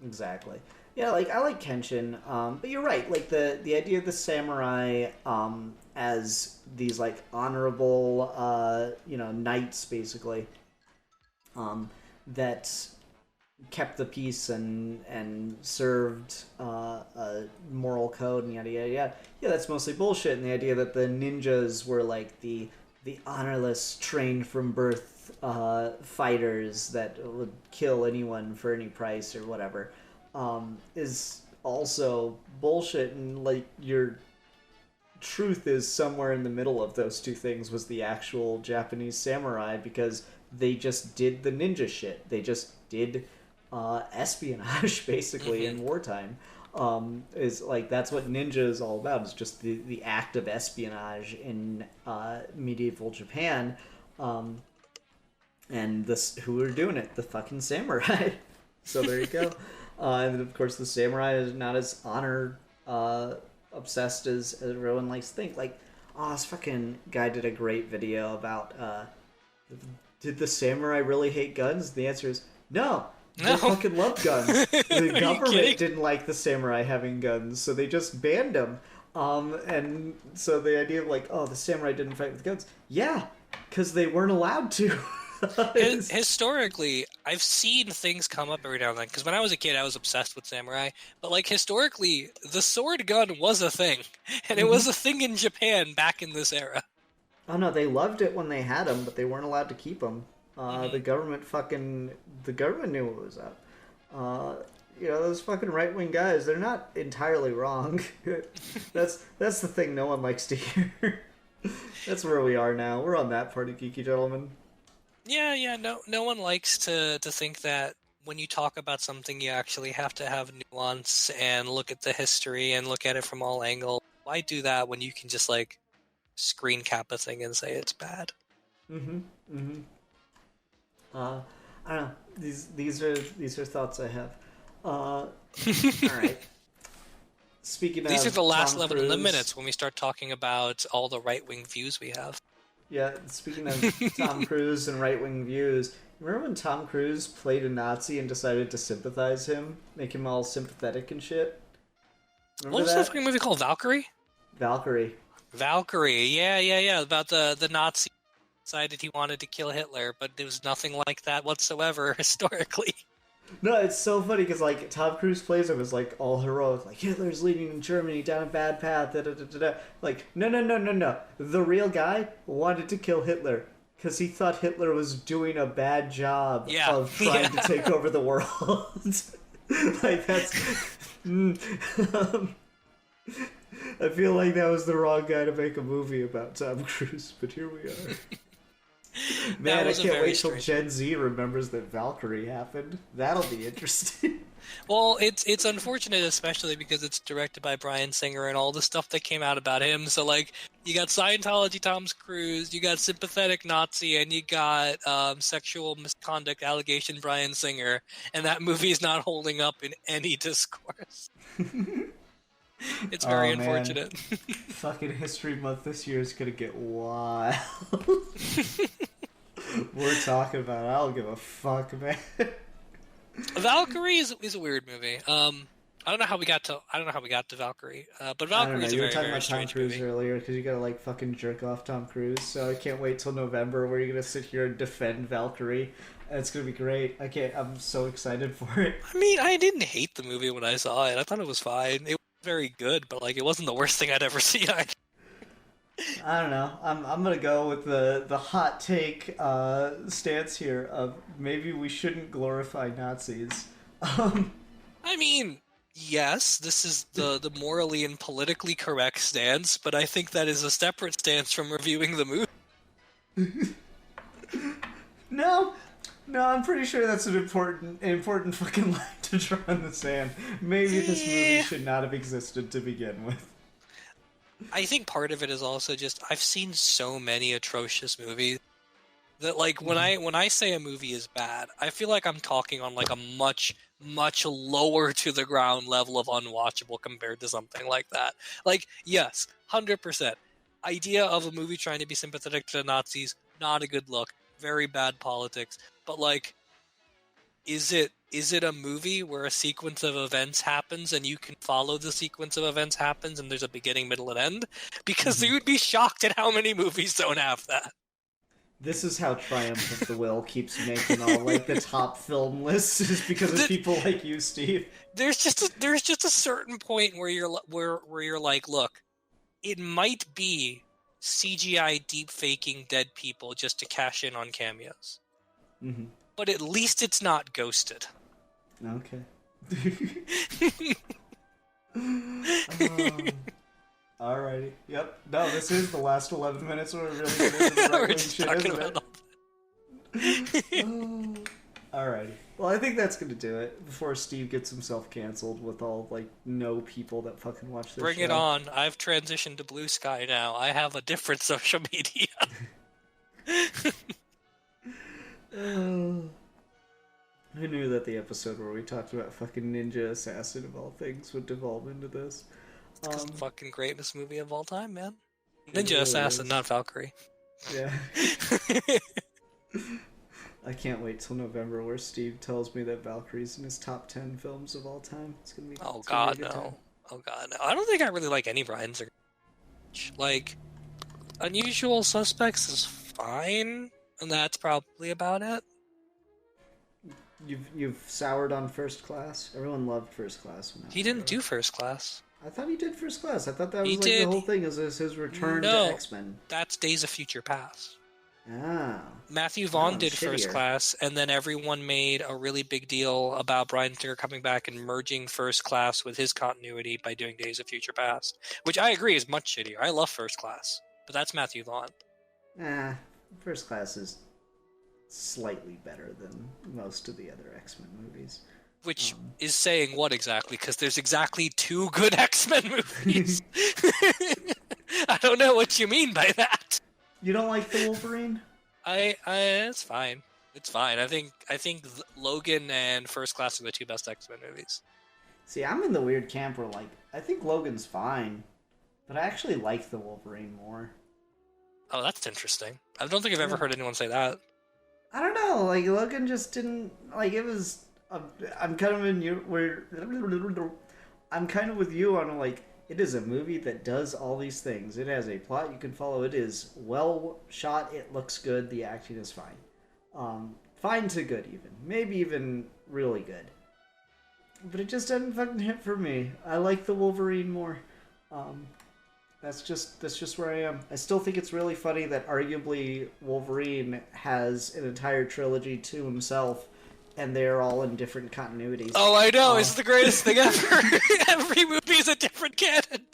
Exactly. Yeah, like, I like Kenshin, but you're right, like, the idea of the samurai, as these, like, honorable, knights, basically, that kept the peace and served a moral code and yada, yada, yada. Yeah, that's mostly bullshit, and the idea that the ninjas were, like, the honorless, trained from birth, fighters that would kill anyone for any price or whatever, is also bullshit, and like your truth is somewhere in the middle of those two things was the actual Japanese samurai, because they just did the ninja shit. They just did espionage basically in wartime. Is like that's what ninja is all about. It's just the act of espionage in medieval Japan, and who are doing it? The fucking samurai. So there you go. And then, of course, the samurai is not as honor obsessed as everyone likes to think. Like, oh, this fucking guy did a great video about did the samurai really hate guns? The answer is no. They fucking love guns. The government didn't like the samurai having guns, so they just banned them. And so the idea of like, oh, the samurai didn't fight with guns. Yeah, because they weren't allowed to.
Historically, I've seen things come up every now and then, because when I was a kid, I was obsessed with samurai. But, like, historically, the sword gun was a thing. And it was a thing in Japan back in this era.
Oh, no, they loved it when they had them, but they weren't allowed to keep them. The government knew what was up. Those fucking right-wing guys, they're not entirely wrong. That's the thing no one likes to hear. That's where we are now. We're on that party, geeky gentlemen.
Yeah, no one likes to think that when you talk about something, you actually have to have nuance and look at the history and look at it from all angles. Why do that when you can just, like, screen cap a thing and say it's bad?
I don't know. These are thoughts I have. All right. Speaking of
these are the last
Tom
11
Cruise,
minutes when we start talking about all the right-wing views we have.
Yeah, speaking of Tom Cruise and right-wing views, remember when Tom Cruise played a Nazi and decided to sympathize him? Make him all sympathetic and shit? Remember
What was
that
the fucking movie called? Valkyrie?
Valkyrie.
Yeah. About the Nazi decided he wanted to kill Hitler, but there was nothing like that whatsoever historically.
No, it's so funny because like Tom Cruise plays him as like all heroic, like Hitler's leading Germany down a bad path. Like no. The real guy wanted to kill Hitler because he thought Hitler was doing a bad job of trying to take over the world. Like that's. I feel like that was the wrong guy to make a movie about Tom Cruise, but here we are. Man, I can't wait till Gen Z remembers that Valkyrie happened. That'll be interesting.
Well, it's unfortunate, especially because it's directed by Bryan Singer and all the stuff that came out about him. So, like, you got Scientology Tom Cruise, you got sympathetic Nazi, and you got sexual misconduct allegation Bryan Singer, and that movie is not holding up in any discourse. It's very unfortunate.
Fucking History Month this year is gonna get wild. We're talking about it. I don't give a fuck, man.
Valkyrie is a weird movie. I don't know how we got to Valkyrie, but Valkyrie is a very, very strange movie.
You were talking about Tom Cruise earlier because you gotta like fucking jerk off Tom Cruise. So I can't wait till November where you're gonna sit here and defend Valkyrie. It's gonna be great. I'm so excited for it.
I mean, I didn't hate the movie when I saw it. I thought it was fine. It was very good, but like it wasn't the worst thing I'd ever seen.
I don't know. I'm gonna go with the hot take stance here of maybe we shouldn't glorify Nazis.
I mean, yes, this is the morally and politically correct stance, but I think that is a separate stance from reviewing the movie.
No, I'm pretty sure that's an important fucking line to draw in the sand. Maybe this movie should not have existed to begin with.
I think part of it is also just I've seen so many atrocious movies that like when I say a movie is bad, I feel like I'm talking on like a much lower to the ground level of unwatchable compared to something like that. Like yes, 100%. Idea of a movie trying to be sympathetic to the Nazis, not a good look. Very bad politics. But like is it a movie where a sequence of events happens and you can follow the sequence of events happens and there's a beginning, middle, and end? Because you would be shocked at how many movies don't have that.
This is how Triumph of the Will keeps making all like the top film lists, is because of people like you, Steve.
There's just a certain point where you're like, look, it might be CGI deep faking dead people just to cash in on cameos.
Mm-hmm.
But at least it's not ghosted.
Okay. Alrighty. Yep. No, this is the last 11 minutes where we're really getting into the right-wing shit, isn't it? Alrighty. Well, I think that's gonna do it before Steve gets himself canceled with all, like, no people that fucking watch this show.
Bring it on. I've transitioned to Blue Sky now. I have a different social media.
Who knew that the episode where we talked about fucking Ninja Assassin of all things would devolve into this?
It's the fucking greatest movie of all time, man.
It
Ninja
really
Assassin,
is.
not Valkyrie.
Yeah. I can't wait till November where Steve tells me that Valkyrie's in his top 10 films of all time. It's gonna be.
Oh
it's gonna
god,
be a good time.
no. Oh god, no. I don't think I really like any Bryan Singer. Like, Unusual Suspects is fine, and that's probably about it.
You've soured on First Class. Everyone loved First Class. When that
He
was
didn't
over.
do First Class.
I thought he did First Class. I thought that was
He
like
did.
the whole thing. Is his return
No.
to X-Men?
That's Days of Future Past.
Ah.
Matthew Vaughn
Oh,
did First
shittier.
Class, and then everyone made a really big deal about Bryan Singer coming back and merging First Class with his continuity by doing Days of Future Past, which I agree is much shittier. I love First Class, but that's Matthew Vaughn.
First Class is slightly better than most of the other X-Men movies.
Which is saying what exactly? Because there's exactly 2 good X-Men movies. I don't know what you mean by that.
You don't like the Wolverine?
It's fine. It's fine. I think Logan and First Class are the 2 best X-Men movies.
See, I'm in the weird camp where, like, I think Logan's fine, but I actually like the Wolverine more.
Oh, that's interesting. I don't think I've ever heard anyone say that.
I don't know, like, Logan just didn't, like, it was, I'm kind of in you, where, I'm kind of with you on, like, it is a movie that does all these things. It has a plot you can follow. It is well shot. It looks good. The acting is fine. Fine to good even. Maybe even really good. But it just doesn't fucking hit for me. I like the Wolverine more. That's just where I am. I still think it's really funny that arguably Wolverine has an entire trilogy to himself, and they're all in different continuities.
Oh, I know. It's the greatest thing ever. Every movie is a different canon.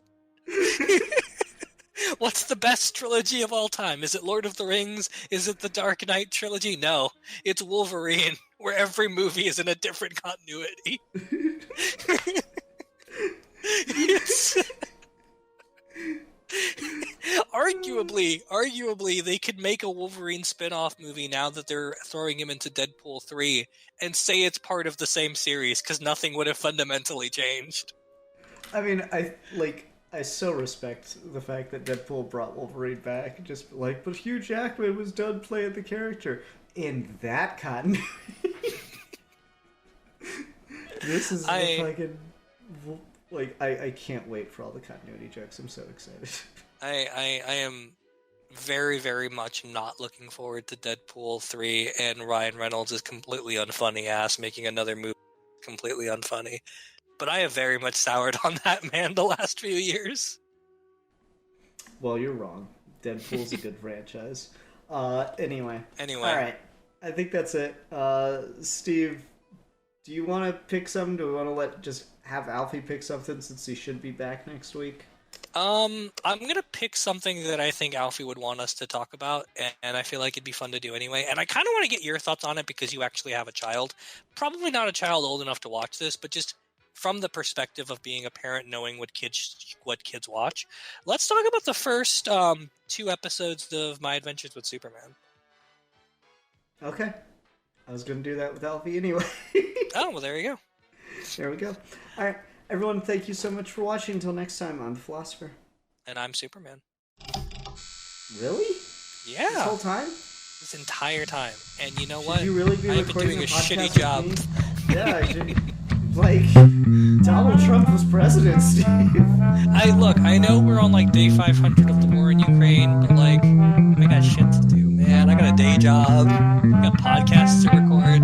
What's the best trilogy of all time? Is it Lord of the Rings? Is it the Dark Knight trilogy? No. It's Wolverine, where every movie is in a different continuity. Arguably, they could make a Wolverine spin-off movie now that they're throwing him into Deadpool 3 and say it's part of the same series, because nothing would have fundamentally changed.
I mean, I so respect the fact that Deadpool brought Wolverine back. Just like, but Hugh Jackman was done playing the character in that continuity. This is the fucking, like, I can't wait for all the continuity jokes. I'm so excited.
I am very, very much not looking forward to Deadpool 3 and Ryan Reynolds is completely unfunny ass making another movie completely unfunny. But I have very much soured on that man the last few years.
Well, you're wrong. Deadpool's a good franchise. Anyway. All right. I think that's it. Steve, do you want to pick some? Do we want to just have Alfie pick something since he should be back next week?
I'm gonna pick something that I think Alfie would want us to talk about, and I feel like it'd be fun to do anyway. And I kind of want to get your thoughts on it because you actually have a child. Probably not a child old enough to watch this, but just from the perspective of being a parent, knowing what kids watch. Let's talk about the first 2 episodes of My Adventures with Superman.
Okay. I was going to do that with Alfie anyway.
Oh, well, there you go.
There we go. All right. Everyone, thank you so much for watching. Until next time, I'm the Philosopher.
And I'm Superman.
Really?
Yeah.
This whole time?
This entire time. And you know what?
Should you really be
I've been
recording
doing a
podcast
shitty
with
job.
me? Yeah, I do. Like, Donald Trump was president, Steve.
I know we're on like day 500 of the war in Ukraine, but like, I got shit to do, man. I got a day job. I got podcasts to record.